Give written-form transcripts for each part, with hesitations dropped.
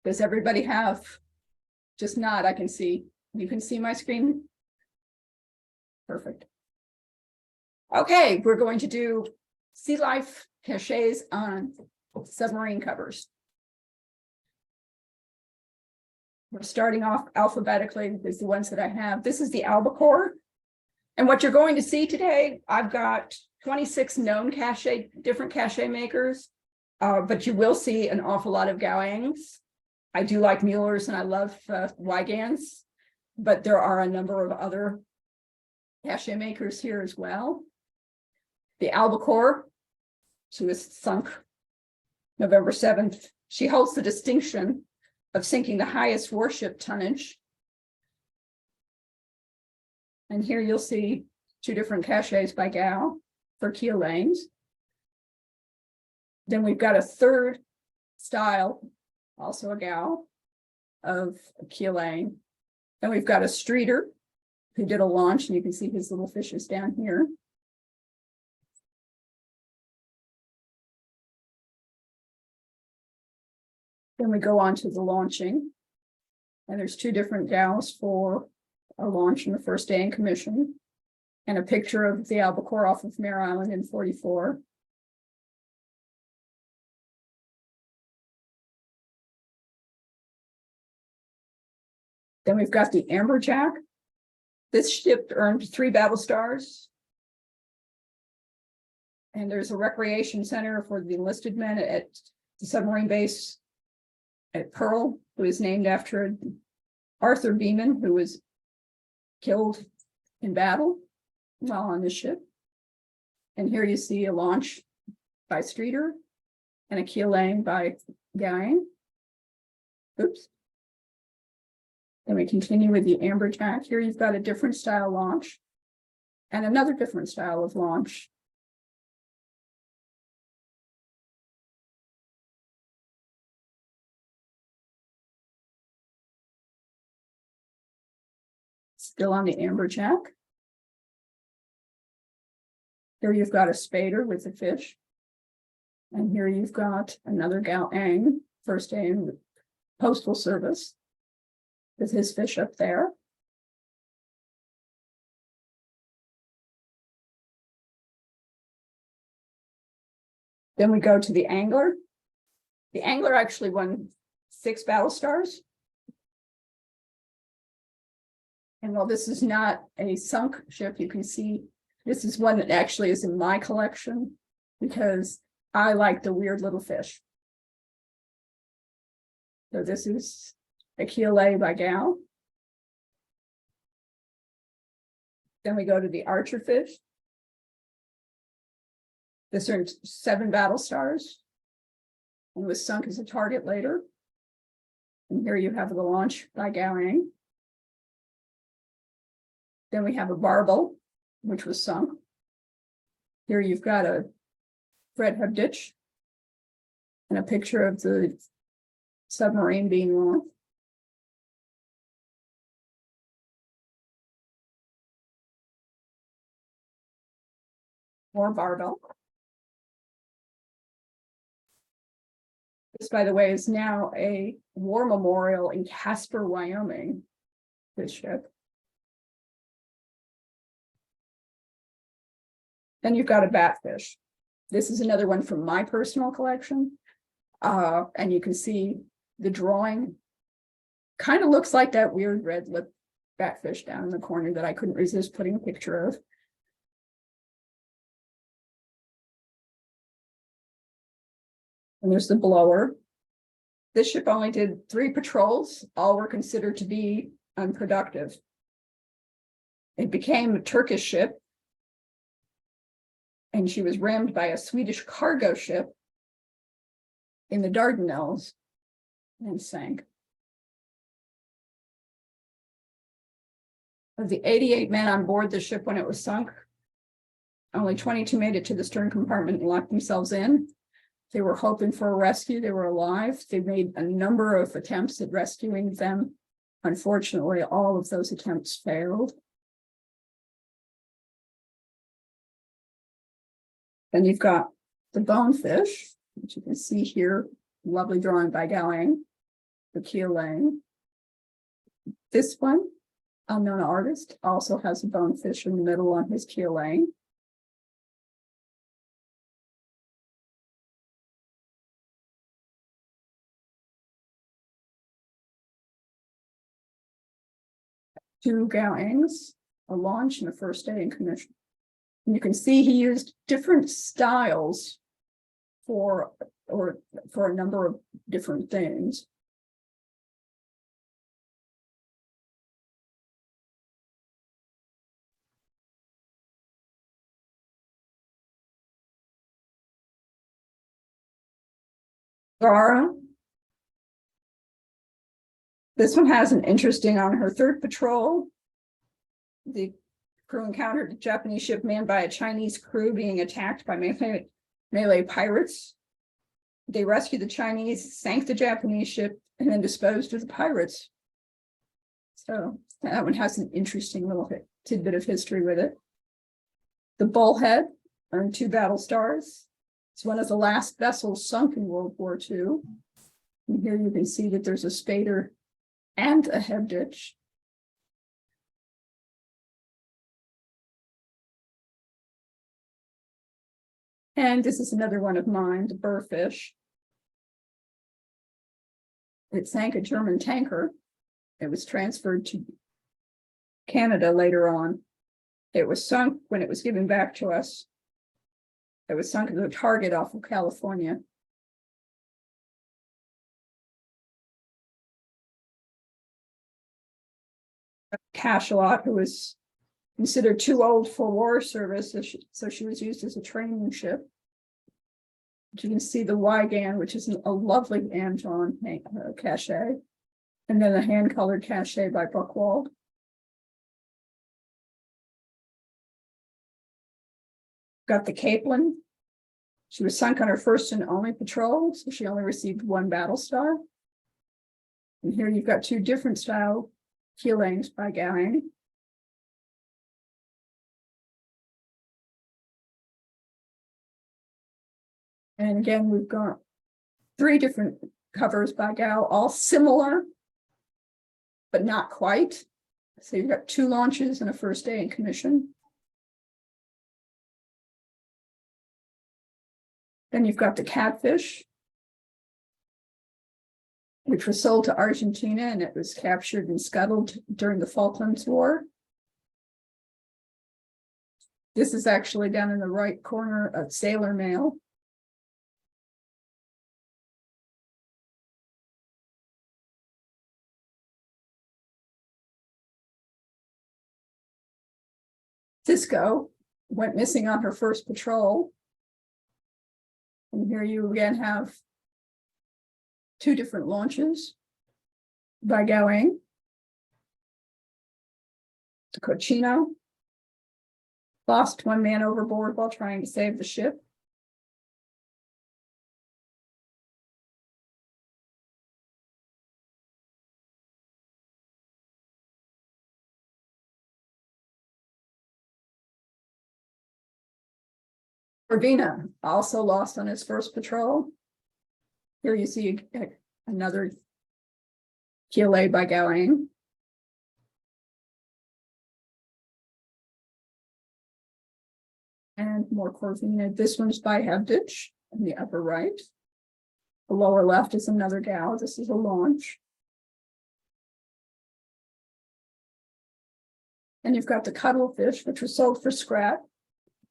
Does everybody have? Just nod, I can see. You can see my screen? Perfect. Okay, we're going to do Sealife Cachets on submarine covers. We're starting off alphabetically with the ones that I have. This is the albacore. And what you're going to see today, I've got 26 known different cachet makers, but you will see an awful lot of Gaoangs. I do like Muellers and I love Wygans, but there are a number of other cachet makers here as well. The albacore, she was sunk November 7th. She holds the distinction of sinking the highest warship tonnage. And here you'll see two different cachets by Gao for keel lanes. Then we've got a third style, also a Gao, of a keel lane. Then we've got a streeter who did a launch, and you can see his little fishes down here. Then we go on to the launching, and there's two different gals for a launch on the first day in commission, and a picture of the albacore off of Mare Island in 44. Then we've got the Amberjack. This ship earned 3 battle stars. And there's a recreation center for the enlisted men at the submarine base at Pearl, who is named after Arthur Beeman, who was killed in battle while on the ship. And here you see a launch by Streeter and a keel laying by Gain. Oops. Then we continue with the Amberjack. Here you've got a different style launch and another different style of launch. Still on the Amberjack. Here you've got a spader with a fish. And here you've got another Gaoang, first day in postal service, with his fish up there. Then we go to the Angler. The Angler actually won 6 battle stars. And while this is not a sunk ship, you can see this is one that actually is in my collection because I like the weird little fish. So this is a keel lay by Gao. Then we go to the Archer fish. This earned 7 battle stars and was sunk as a target later. And here you have the launch by Gaoang. Then we have a Barbel, which was sunk. Here you've got a Fred Hebditch and a picture of the submarine being launched. More Barbel. This, by the way, is now a war memorial in Casper, Wyoming, this ship. Then you've got a Batfish. This is another one from my personal collection. And you can see the drawing kind of looks like that weird red lip Batfish down in the corner that I couldn't resist putting a picture of. And there's the Blower. This ship only did 3 patrols. All were considered to be unproductive. It became a Turkish ship, and she was rammed by a Swedish cargo ship in the Dardanelles and sank. Of the 88 men on board the ship when it was sunk, only 22 made it to the stern compartment and locked themselves in. They were hoping for a rescue. They were alive. They made a number of attempts at rescuing them. Unfortunately, all of those attempts failed. Then you've got the Bonefish, which you can see here, lovely drawing by Gaoang. the keel laying. This one, unknown artist, also has a bonefish in the middle on his keel laying. Two gowings, a launch, and a first day in commission. And you can see he used different styles for a number of different things. Gara. This one has an interesting on her third patrol. The crew encountered a Japanese ship manned by a Chinese crew being attacked by Malay pirates. They rescued the Chinese, sank the Japanese ship, and then disposed of the pirates. So that one has an interesting little tidbit of history with it. The Bullhead earned 2 battle stars. It's one of the last vessels sunk in World War II. And here you can see that there's a spader and a head ditch. And this is another one of mine, the Burrfish. It sank a German tanker. It was transferred to Canada later on. It was sunk when it was given back to us. It was sunk as a target off of California. Cachelot, who was considered too old for war service, so she was used as a training ship. You can see the Wygan, which is a lovely hand-drawn cachet, and then a hand-colored cachet by Buchwald. Got the Capelin. She was sunk on her first and only patrol, so she only received 1 battle star. And here you've got 2 different style keel layings by Gowing. And again, we've got 3 different covers by Gow, all similar, but not quite. So you've got 2 launches and a first day in commission. Then you've got the Catfish, which was sold to Argentina, and it was captured and scuttled during the Falklands War. This is actually down in the right corner of Sailor Mail. Cisco went missing on her first patrol. And here you again have 2 different launches by Gowing. The Cochino lost 1 man overboard while trying to save the ship. Corvina also lost on his first patrol. Here you see another keel lay by Gowing. And more Corvina. This one's by Hebditch in the upper right. The lower left is another Gow. This is a launch. And you've got the Cuttlefish, which was sold for scrap.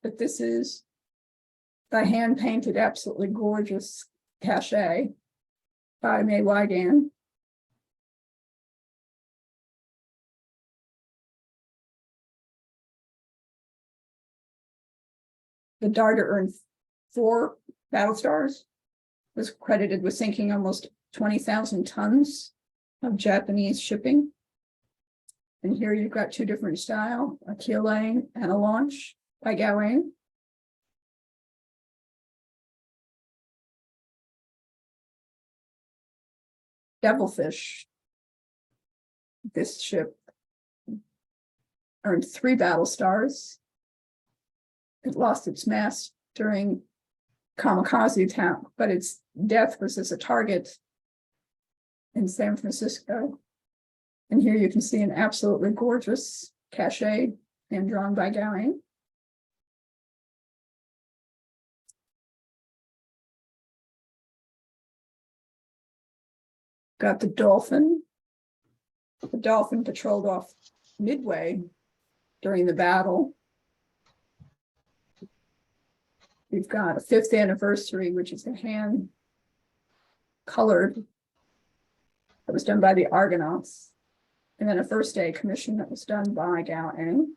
But this is the hand-painted, absolutely gorgeous cachet by May Wygan. The Darter earned 4 battle stars, was credited with sinking almost 20,000 tons of Japanese shipping. And here you've got 2 different style, a keel laying and a launch by Gowing. Devilfish. This ship earned 3 battle stars. It lost its mast during kamikaze attack, but its death was as a target in San Francisco. And here you can see an absolutely gorgeous cachet hand drawn by Gowing. Got the dolphin. The dolphin patrolled off Midway during the battle. We've got a 5th anniversary, which is a hand colored that was done by the Argonauts. And then a first day commission that was done by Gowing.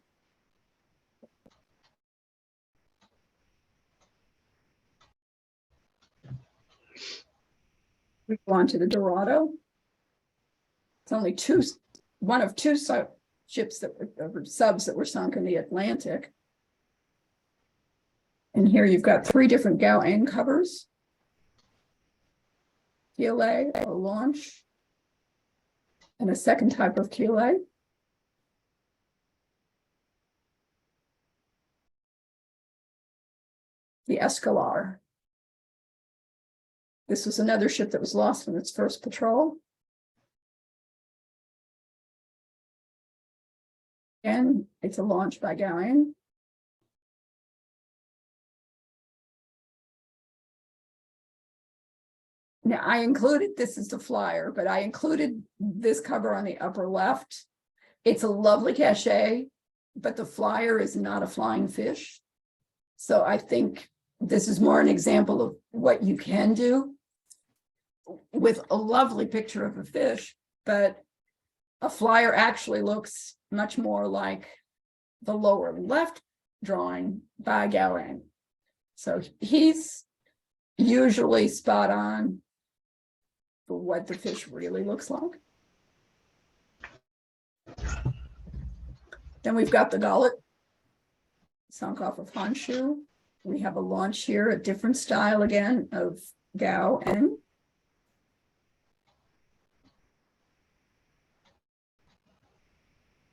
We go on to the Dorado. It's only one of two ships that were subs that were sunk in the Atlantic. And here you've got 3 different Gowing covers. Keelay, a launch, and a second type of keelay. The Escalar. This was another ship that was lost in its first patrol. And it's a launch by Gowing. Now I included, this is the flyer, but I included this cover on the upper left. It's a lovely cachet, but the flyer is not a flying fish. So I think this is more an example of what you can do with a lovely picture of a fish, but a flyer actually looks much more like the lower left drawing by Gowing. So he's usually spot on for what the fish really looks like. Then we've got the gullet, sunk off of Honshu. We have a launch here, a different style again of Gowing.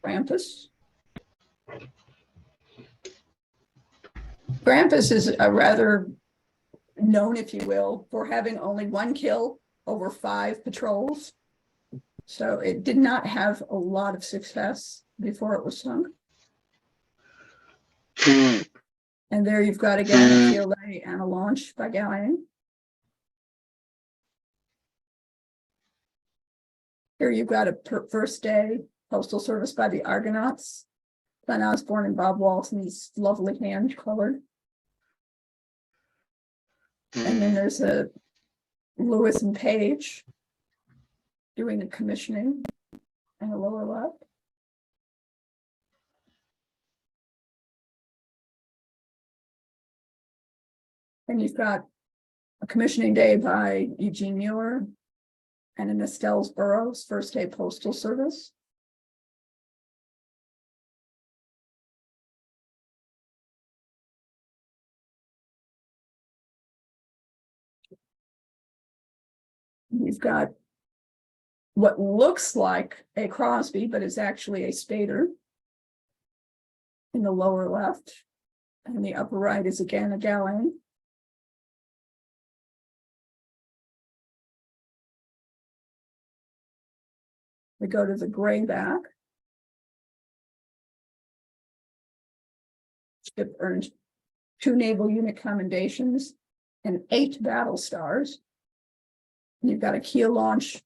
Grampus. Grampus is a rather known, if you will, for having only 1 kill over 5 patrols. So it did not have a lot of success before it was sunk. And there you've got again a keelay and a launch by Gowing. Here you've got a first day postal service by the Argonauts. Glenn Osborne and Bob Walton, these lovely hand colored. And then there's a Lewis and Page doing the commissioning in the lower left. And you've got a commissioning day by Eugene Mueller and an Estelle's Burroughs first day postal service. You've got what looks like a Crosby, but is actually a Spader in the lower left. And the upper right is again a Gowing. We go to the grayback. Ship earned 2 naval unit commendations and 8 battle stars. You've got a keel launch,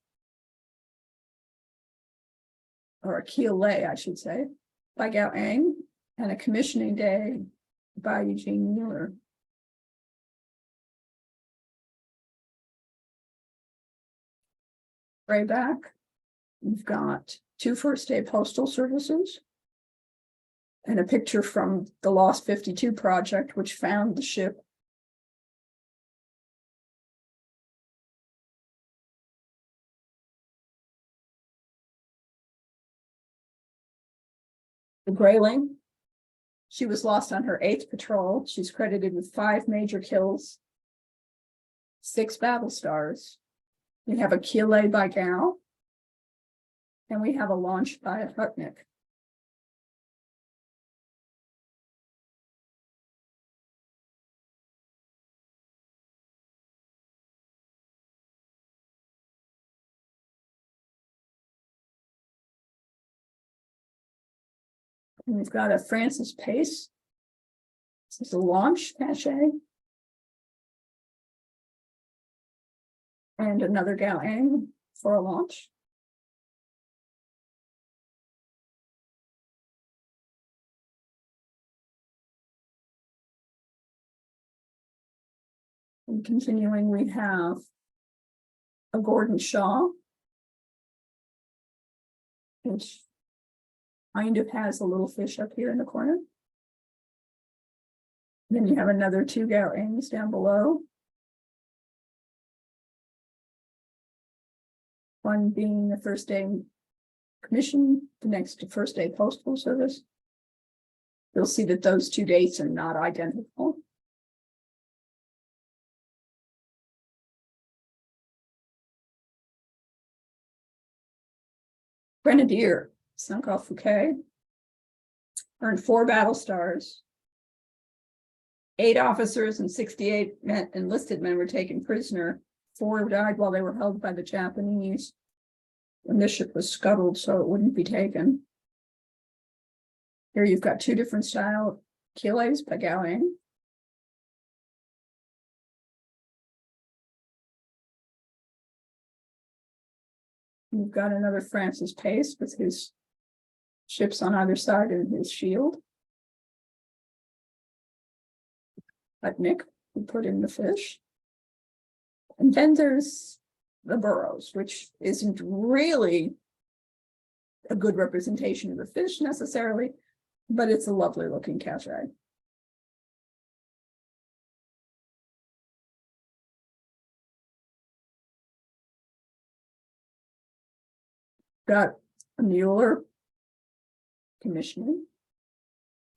or a keel lay, I should say, by Gowing, and a commissioning day by Eugene Mueller. Grayback, you've got 2 first day postal services and a picture from the Lost 52 project, which found the ship. The Grayling, she was lost on her 8th patrol. She's credited with 5 major kills, 6 battle stars. We have a keelay by Gow, and we have a launch by Hutnick. And we've got a Francis Pace. This is a launch cachet. And another Gaoang for a launch. And continuing, we have a Gordon Shaw, which kind of has a little fish up here in the corner. Then you have another two Gaoangs down below. One being the first day commission, the next first day postal service. You'll see that those two dates are not identical. Grenadier, sunk off Fouquet, earned 4 battle stars. 8 officers and 68 enlisted men were taken prisoner. 4 died while they were held by the Japanese. And this ship was scuttled, so it wouldn't be taken. Here you've got 2 different style Quillets by Gaoang. You've got another Francis Pace with his ships on either side and his shield. Like Nick, who put in the fish. And then there's the Burrows, which isn't really a good representation of the fish necessarily, but it's a lovely looking cachet. Got a Mueller commissioning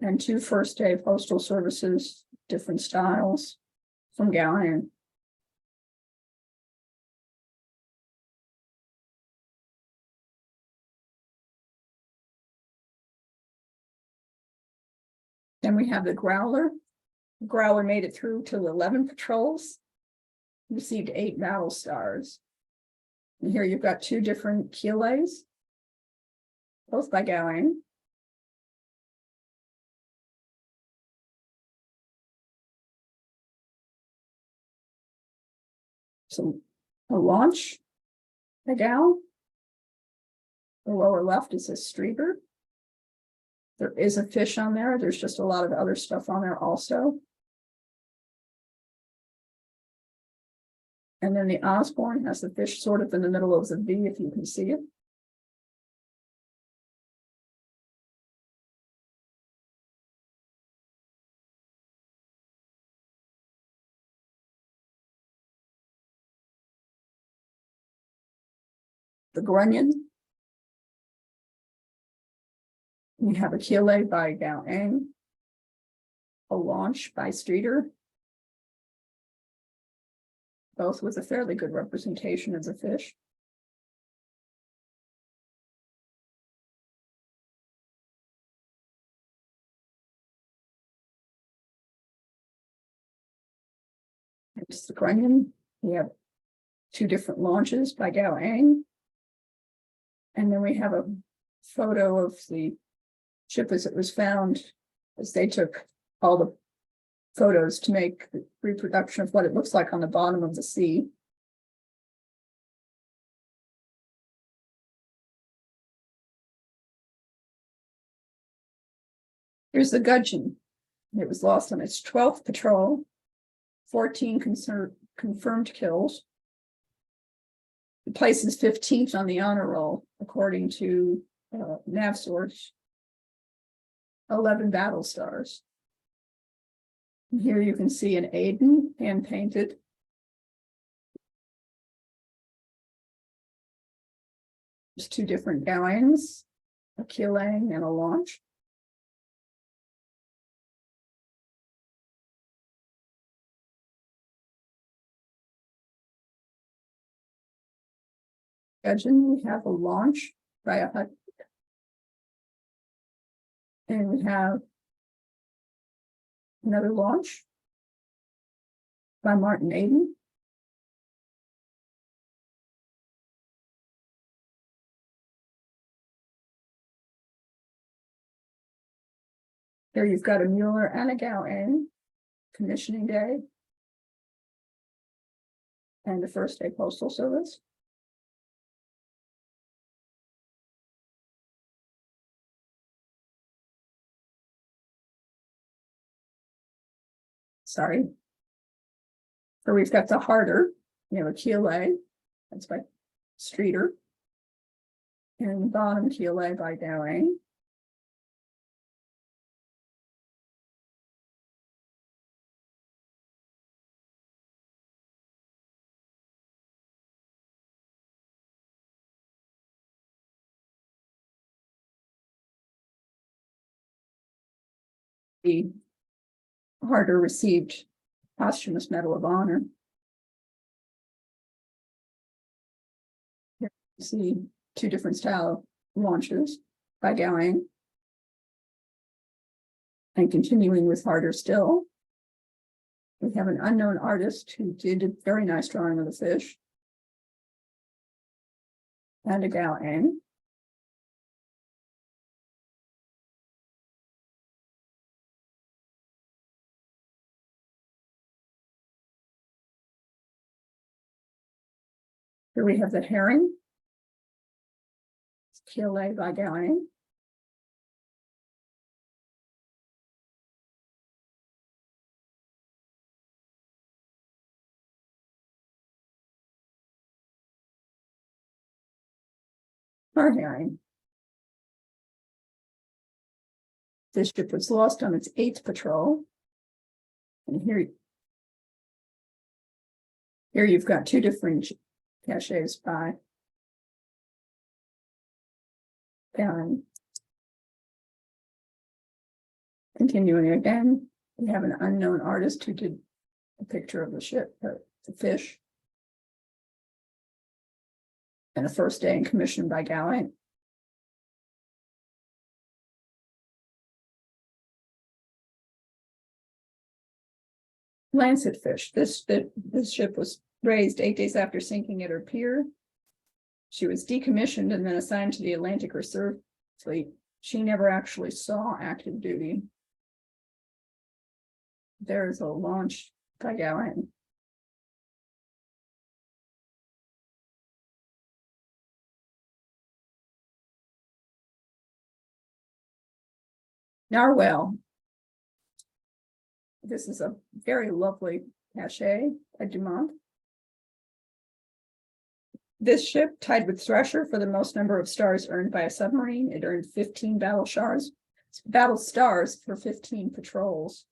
and 2 first day postal services, different styles from Gaoang. Then we have the Growler. The Growler made it through to 11 patrols, received 8 battle stars. And here you've got 2 different Quillets, both by Gaoang. So a launch, a Gao. The lower left is a streaker. There is a fish on there. There's just a lot of other stuff on there also. And then the Osborne has the fish sort of in the middle of the V, if you can see it. The Grunion. We have a Quillet by Gaoang, a launch by Streeter, both with a fairly good representation of the fish. It's the Grunion. We have 2 different launches by Gaoang. And then we have a photo of the ship as it was found, as they took all the photos to make the reproduction of what it looks like on the bottom of the sea. Here's the Gudgeon. It was lost on its 12th patrol, 14 confirmed kills. It places 15th on the honor roll, according to nav source. 11 battle stars. And here you can see an Aden, hand painted. There's 2 different Gaoangs, a Quillang and a launch. Gudgeon, we have a launch by a hut. And we have another launch by Martin Aden. Here you've got a Mueller and a Gauin commissioning day. And the first day postal service. Sorry. So we've got the harder, you know, a Keeley, that's by Streeter. And the bottom Keeley by Dowling. The harder received posthumous Medal of Honor. Here you see two different style launches by Dowling. And continuing with harder still, we have an unknown artist who did a very nice drawing of the fish. And a Gauin. Here we have the herring. Keeley by Gauin. Our herring. This ship was lost on its 8th patrol. And here you've got two different Cachets by Gauin. Continuing again, we have an unknown artist who did a picture of the ship, the fish. And the first day in commission by Gauin. Lancet fish. This ship was raised 8 days after sinking at her pier. She was decommissioned and then assigned to the Atlantic Reserve Fleet. She never actually saw active duty. There's a launch by Gauin. Narwhal. This is a very lovely cachet at Dumont. This ship tied with Thresher for the most number of stars earned by a submarine. It earned 15 battle stars for 15 patrols.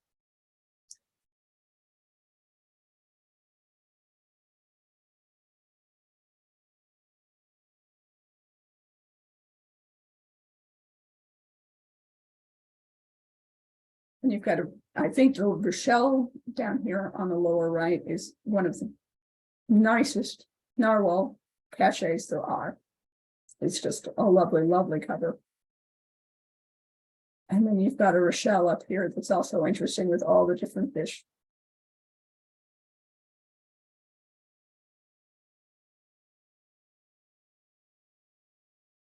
And you've got I think the Rochelle down here on the lower right is one of the nicest narwhal cachets there are. It's just a lovely, lovely cover. And then you've got a Rochelle up here that's also interesting with all the different fish.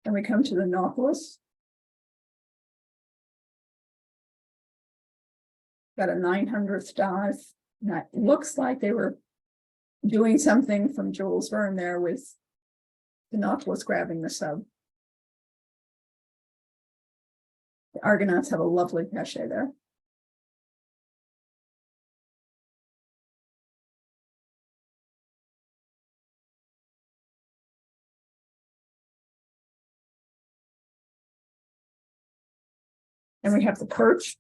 And we come to the Nautilus. Got a 900th dive. That looks like they were doing something from Jules Verne there with the Nautilus grabbing the sub. The Argonauts have a lovely cachet there. And we have the perch.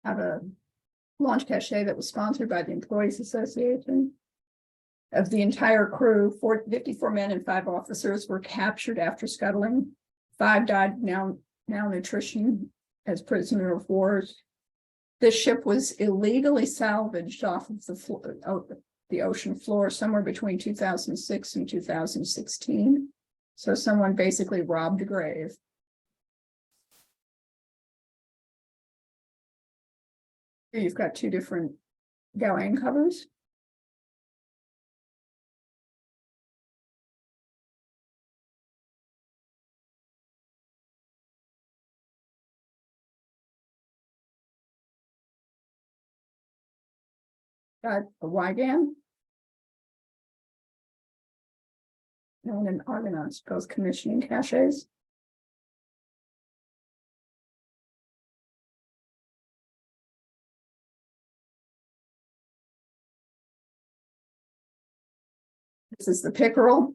Have a launch cachet that was sponsored by the Employees Association. Of the entire crew, 54 men and 5 officers were captured after scuttling. 5 died malnutrition as prisoner of war. This ship was illegally salvaged off of the ocean floor somewhere between 2006 and 2016. So someone basically robbed a grave. Here you've got two different Galane covers. Got a Wygan. And an Argonauts, both commissioning caches. This is the Pickerel.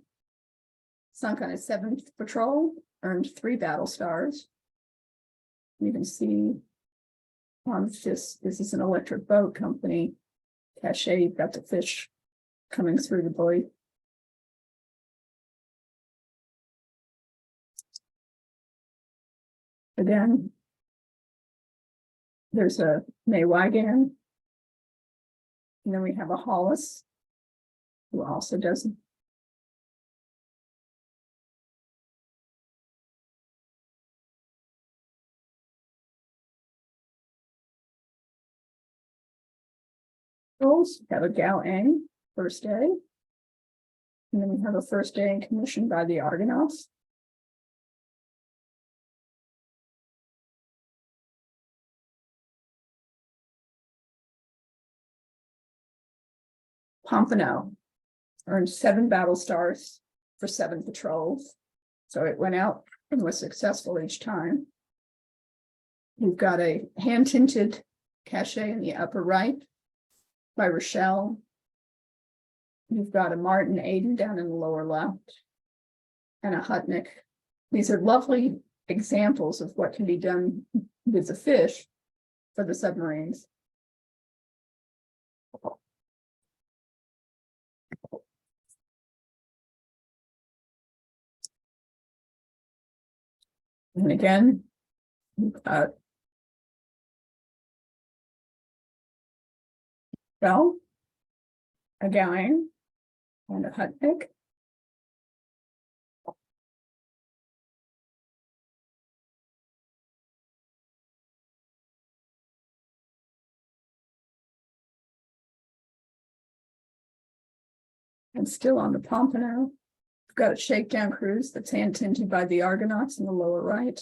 Sunk on its 7th patrol, earned 3 battle stars. You can see on this is an electric boat company cache. You've got the fish coming through the buoy. Again, there's a Maywagan. And then we have a Hollis, who also does we have a Galane first day. And then we have a first day in commission by the Argonauts. Pompano earned 7 battle stars for 7 patrols. So it went out and was successful each time. We've got a hand-tinted cache in the upper right by Rochelle. You've got a Martin Aiden down in the lower left and a Hutnick. These are lovely examples of what can be done with the fish for the submarines. And again, we've got Bell, a Galane, and a Hutnick. And still on the Pompano, we've got a shakedown cruise that's hand tinted by the Argonauts in the lower right.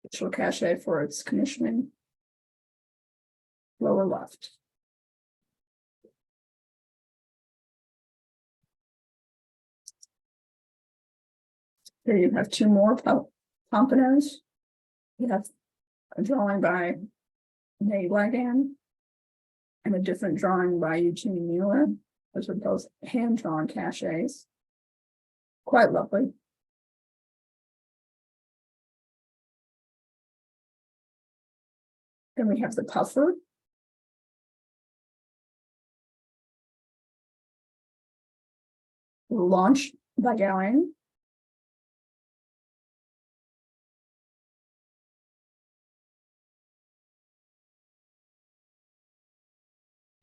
Official cache for its commissioning. Lower left. Here you have 2 more Pompanos. You have a drawing by Maywagan and a different drawing by Eugene Mueller. Those are both hand-drawn caches. Quite lovely. Then we have the Puffer. Launch by Galane.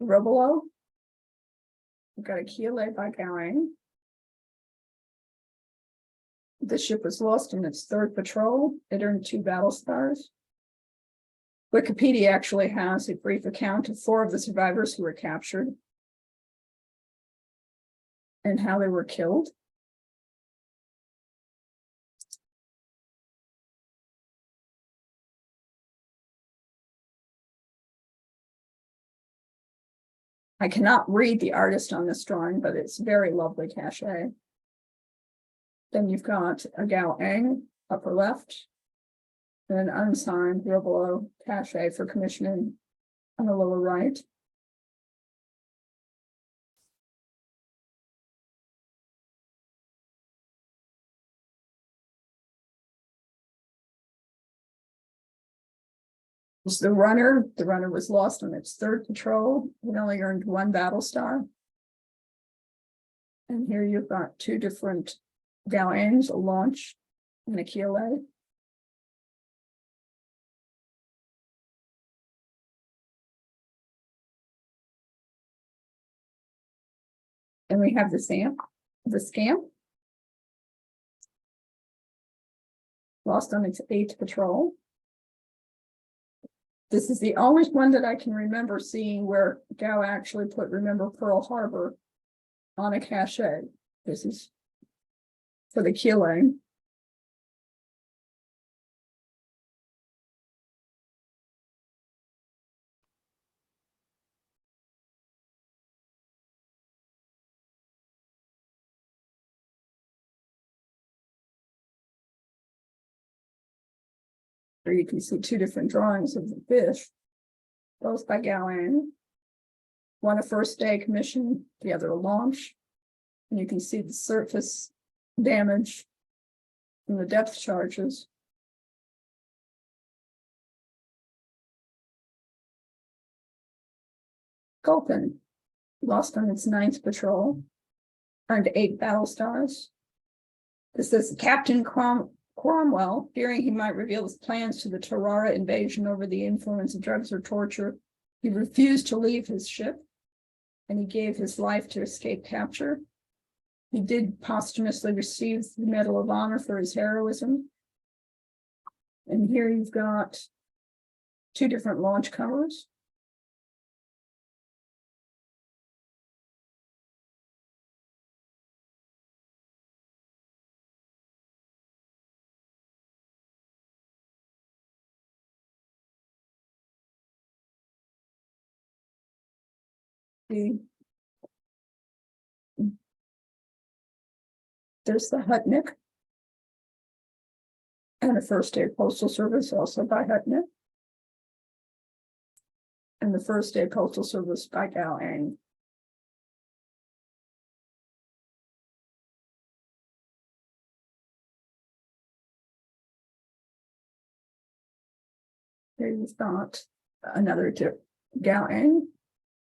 Robolo. We've got a Keeley by Galane. The ship was lost in its 3rd patrol. It earned 2 battle stars. Wikipedia actually has a brief account of 4 of the survivors who were captured and how they were killed. I cannot read the artist on this drawing, but it's very lovely cache. Then you've got a Galane, upper left, and an unsigned Robolo cache for commissioning on the lower right. This is the Runner. The Runner was lost on its 3rd patrol. It only earned 1 battle star. And here you've got 2 different Galanes, a Launch and a Keeley. And we have the Scamp. Lost on its 8th patrol. This is the only one that I can remember seeing where Gow actually put Remember Pearl Harbor on a cachet. This is for the key lane. Here you can see two different drawings of the fish, both by Gowan. One a first day commission, the other a launch. And you can see the surface damage from the depth charges. Gulpin lost on its 9th patrol, earned 8 battle stars. This is Captain Cromwell, fearing he might reveal his plans to the Tarara invasion over the influence of drugs or torture. He refused to leave his ship, and he gave his life to escape capture. He did posthumously receive the Medal of Honor for his heroism. And here you've got 2 different launch covers. There's the Hutnik and the First Day Postal Service, also by Hutnik, and the First Day Postal Service by Gowan. There you've got another Gowan,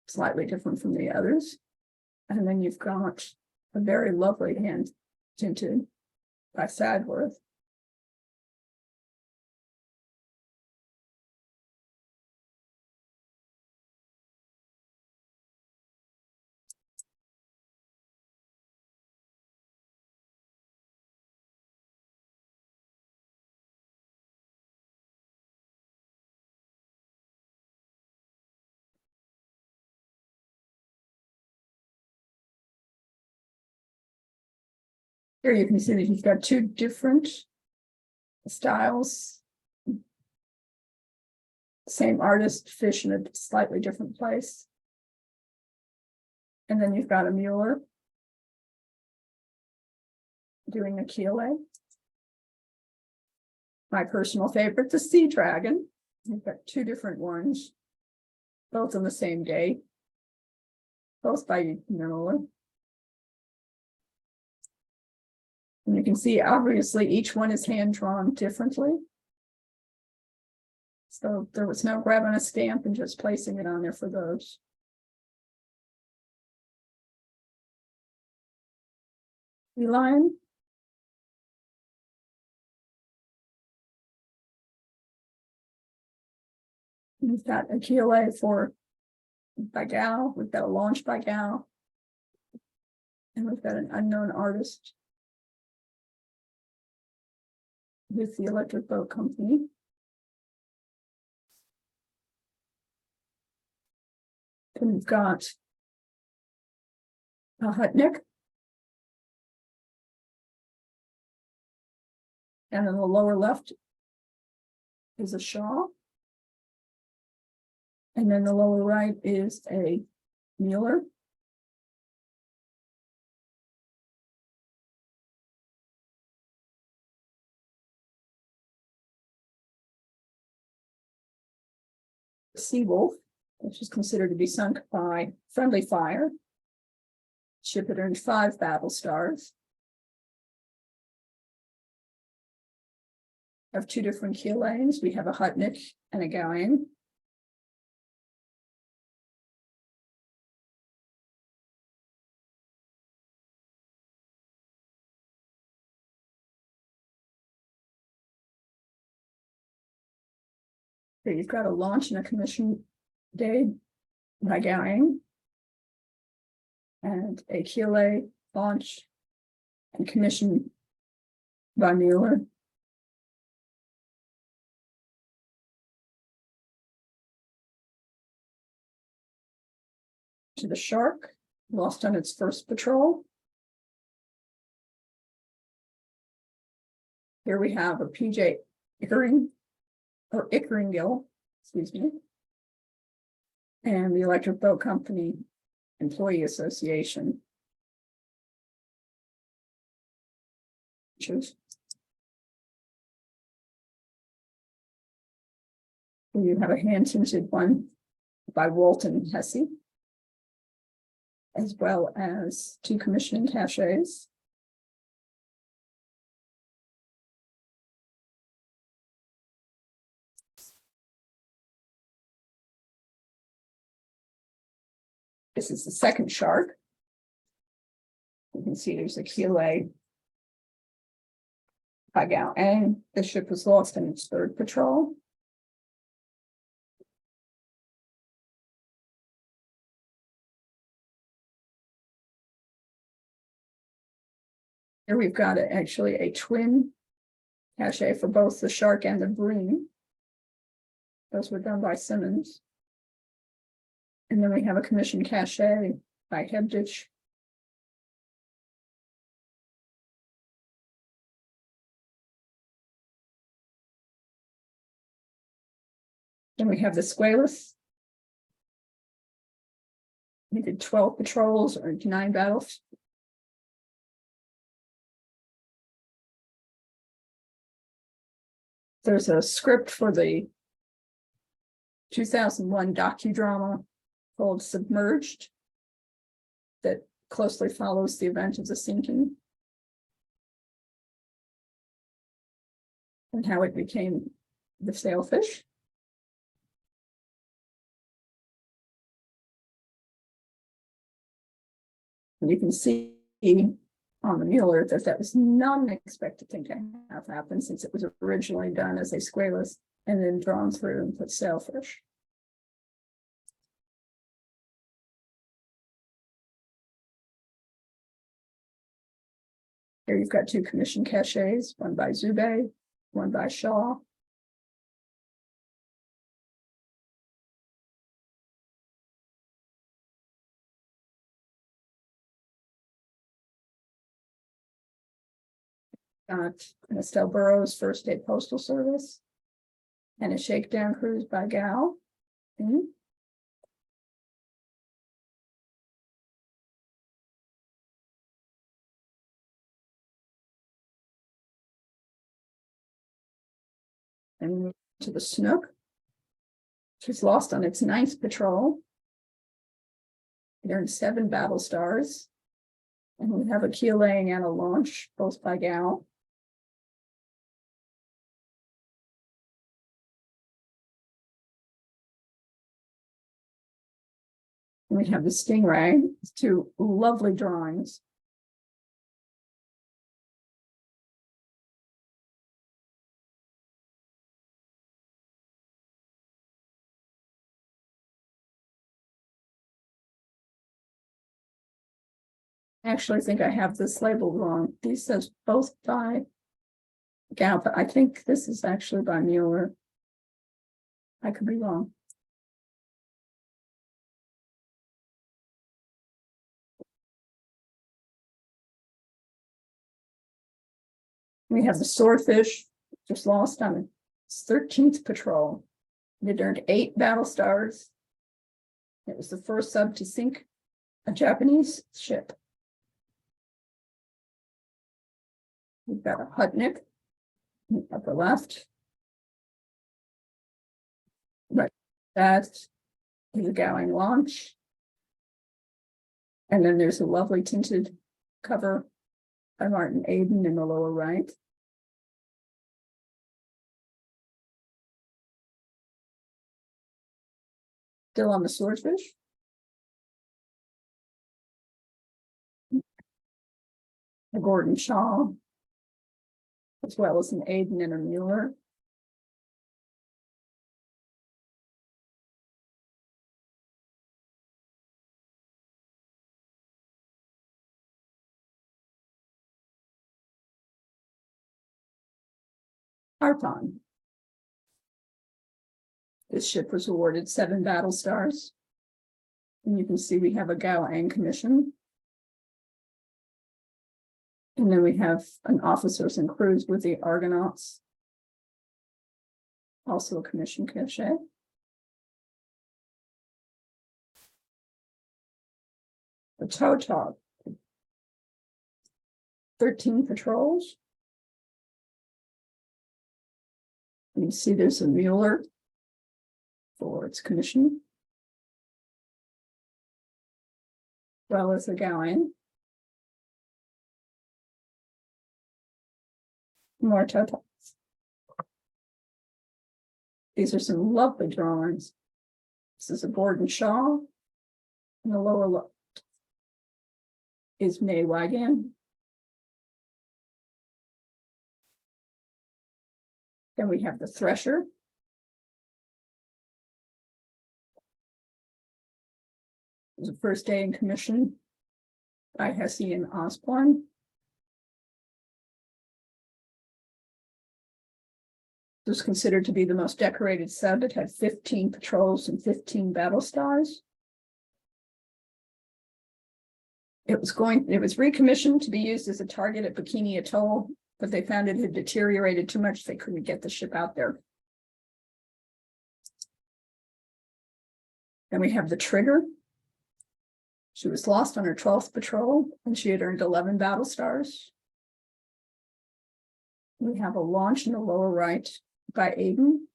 slightly different from the others. And then you've got a very lovely hand tinted by Sadworth. Here you can see that he's got 2 different styles. Same artist, fish in a slightly different place. And then you've got a Mueller doing a Keeley. My personal favorite, the Sea Dragon. You've got 2 different ones, both on the same day, both by Mueller. And you can see, obviously, each one is hand-drawn differently. So there was no grabbing a stamp and just placing it on there for those. The lion. We've got a Keeley for by Gal. We've got a launch by Gal. And we've got an unknown artist with the Electric Boat Company. And we've got a Hutnik. And in the lower left is a Shaw. And then the lower right is a Mueller. Seawolf, which is considered to be sunk by friendly fire. Ship had earned 5 battle stars. Of 2 different keel lanes. We have a Hutnik and a Gowan. Here you've got a launch and a commission day by Gowan. And a Keeley launch and commission by Mueller. to the Shark, lost on its first patrol. Here we have a PJ Ickeringill, excuse me, and the Electric Boat Company Employee Association. You have a hand-tinted one by Walton Hesse, as well as 2 commissioning cachets. This is the second Shark. You can see there's a Keeley by Gal, and the ship was lost in its 3rd patrol. Here we've got actually a twin cachet for both the Shark and the Bream. Those were done by Simmons. And then we have a commissioned cachet by Hebditch. Then we have the Squalus. We did 12 patrols or 9 battles. There's a script for the 2001 docudrama called Submerged that closely follows the event of the sinking and how it became the sailfish. And you can see on the Mueller that was not an expected thing to have happen, since it was originally done as a squalus and then drawn through and put sailfish. Here you've got 2 commissioned cachets, one by Zube, one by Shaw. Got an Estelle Burroughs First Aid Postal Service and a shakedown cruise by Gal. And to the Snook, which was lost on its 9th patrol. It earned 7 battle stars. And we have a keel laying and a launch, both by Gal. And we have the Stingray, 2 lovely drawings. I actually think I have this label wrong. These says both by Gal, but I think this is actually by Mueller. I could be wrong. We have the Swordfish, just lost on its 13th patrol. It earned 8 battle stars. It was the first sub to sink a Japanese ship. We've got a Hutnik in the upper left. Right, that is a Gowing launch. And then there's a lovely tinted cover by Martin Aden in the lower right. Still on the Swordfish. A Gordon Shaw, as well as an Aden and a Mueller. Harpon. This ship was awarded 7 battle stars. And you can see we have a Gawain commission. And then we have an officers and crews with the Argonauts. Also a commission cachet. The tow top. 13 patrols. You can see there's a Mueller for its commission. Well as a Gawain. More tow tops. These are some lovely drawings. This is a Gordon Shaw. In the lower left is May Wagon. Then we have the Thresher. It was the first day in commission by Hesse and Osborne. It was considered to be the most decorated sub. It had 15 patrols and 15 battle stars. It was recommissioned to be used as a target at Bikini Atoll, but they found it had deteriorated too much. They couldn't get the ship out there. Then we have the Trigger. She was lost on her 12th patrol and she had earned 11 battle stars. We have a launch in the lower right by Aden.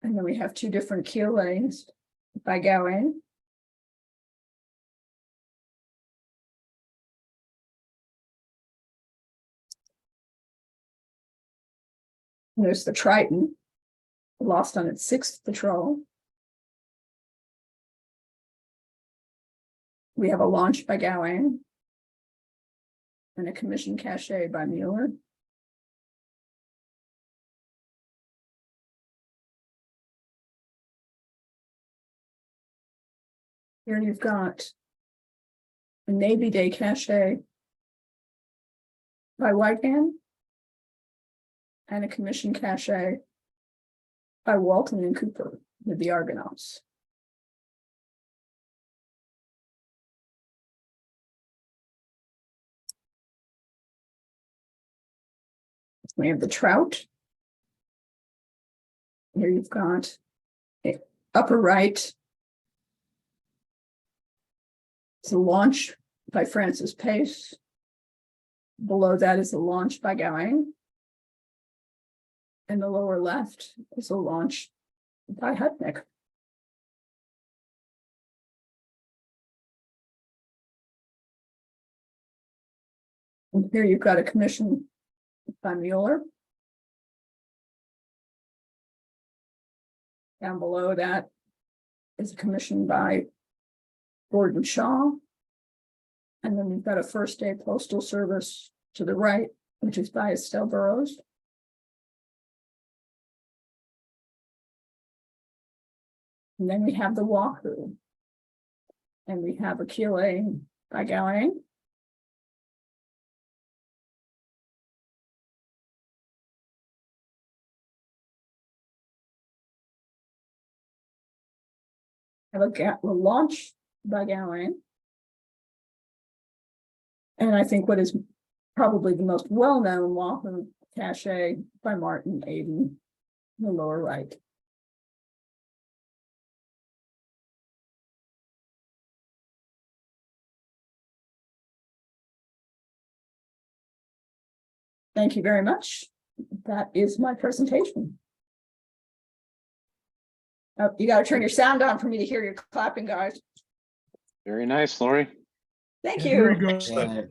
And then we have two different keel lanes by Gawain. And there's the Triton, lost on its 6th patrol. We have a launch by Gawain and a commission cachet by Mueller. Here you've got a Navy Day cachet by Whitehan and a commission cachet by Walton and Cooper with the Argonauts. We have the Trout. Here you've got a upper right. It's a launch by Francis Pace. Below that is a launch by Gawain. And the lower left is a launch by Hutnick. And here you've got a commission by Mueller. Down below that is a commission by Gordon Shaw. And then we've got a first day postal service to the right, which is by Estelle Burrows. And then we have the Wahoo. And we have a keel lane by Gawain. Have a launch by Gawain. And I think what is probably the most well-known Wahoo cachet by Martin Aden in the lower right. Thank you very much. That is my presentation. Oh, you got to turn your sound on for me to hear your clapping, guys. Very nice, Laurie. Thank Very you. good. Yeah,